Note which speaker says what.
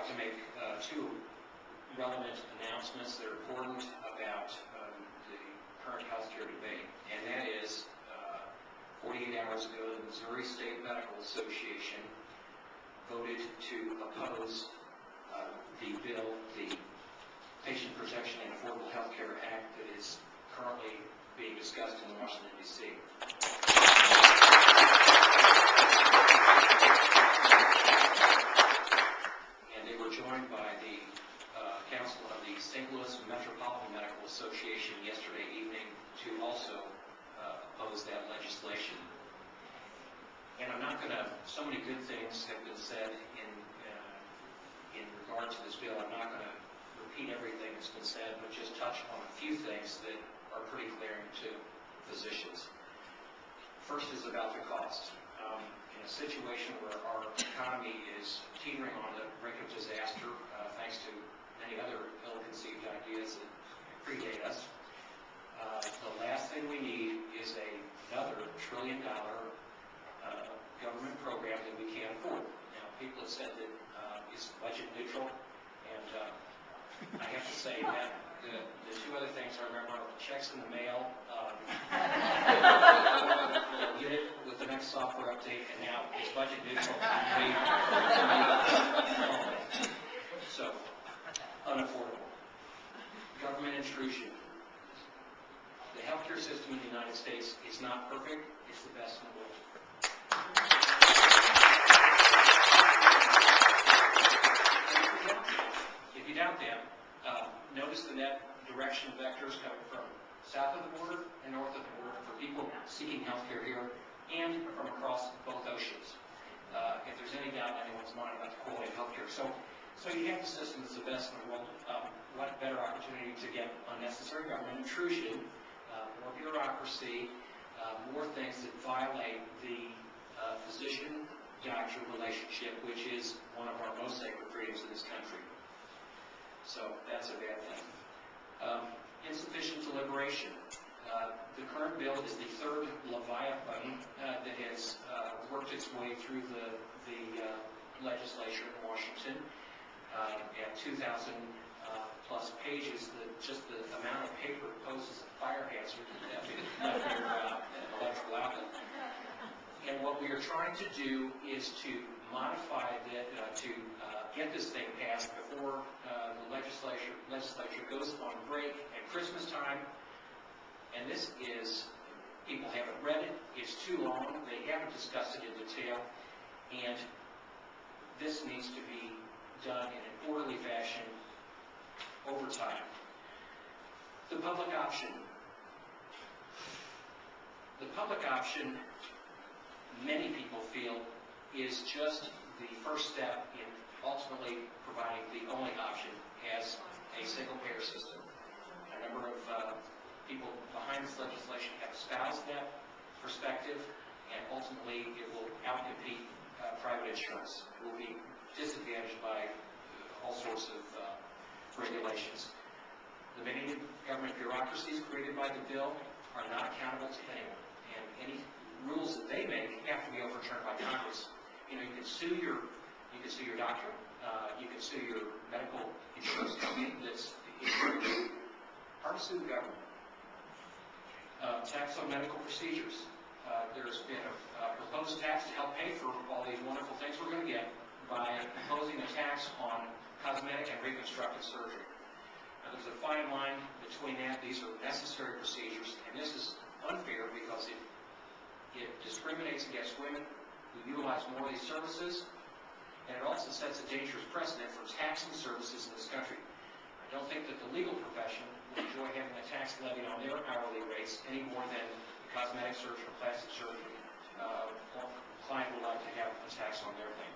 Speaker 1: to make two relevant announcements that are important about the current health care debate, and that is 48 hours ago, the Missouri State Medical Association voted to oppose the bill, the Patient Protection and Affordable Health Care Act, that is currently being discussed in Washington, D.C. And they were joined by the counsel of the St. Louis Metropolitan Medical Association yesterday evening to also oppose that legislation. And I'm not going to, so many good things have been said in regard to this bill. I'm not going to repeat everything that's been said, but just touch on a few things that are pretty glaring to physicians. First is about the cost. In a situation where our economy is teetering on the brink of disaster, thanks to many other ill-conceived ideas that predate us, the last thing we need is another trillion-dollar government program that we can't afford. Now, people have said that it's budget neutral, and I have to say that the two other things I remember are checks in the mail, you'll get it with the next software update, and now it's budget neutral. So, unaffordable. Government intrusion. The healthcare system in the United States is not perfect, it's the best in the world. If you doubt that, notice the net direction vectors coming from south of the border and north of the border for people seeking health care here and from across both oceans. If there's any doubt in anyone's mind about the quality of health care. So you have the system that's the best in the world. What better opportunity to get unnecessary government intrusion, more bureaucracy, more things that violate the physician-doctor relationship, which is one of our most sacred freedoms in this country. So that's a bad thing. Insufficient deliberation. The current bill is the third Leviathan that has worked its way through the legislature in Washington. At 2,000 plus pages, just the amount of paper poses a fire hazard at their electrical outlet. And what we are trying to do is to modify that, to get this thing passed before the legislature goes on break at Christmas time. And this is, people haven't read it, it's too long, they haven't discussed it in detail, and this needs to be done in an orderly fashion over time. The public option. The public option, many people feel, is just the first step in ultimately providing the only option as a single-payer system. A number of people behind this legislation have espoused that perspective, and ultimately it will outcompete private insurance. It will be disadvantaged by all sorts of regulations. The many government bureaucracies created by the bill are not accountable to anyone, and any rules that they make have to be overturned by Congress. You know, you can sue your doctor, you can sue your medical insurance company that's insured you. Hard to sue the government. Tax on medical procedures. There's been a proposed tax to help pay for all these wonderful things we're going to get by imposing a tax on cosmetic and reconstructive surgery. Now, there's a fine line between that. These are necessary procedures, and this is unfair because it discriminates against women who utilize more of these services, and it also sets a dangerous precedent for taxing services in this country. I don't think that the legal profession would enjoy having a tax levied on their hourly rates any more than the cosmetic surgeon or plastic surgeon client would like to have a tax on their thing.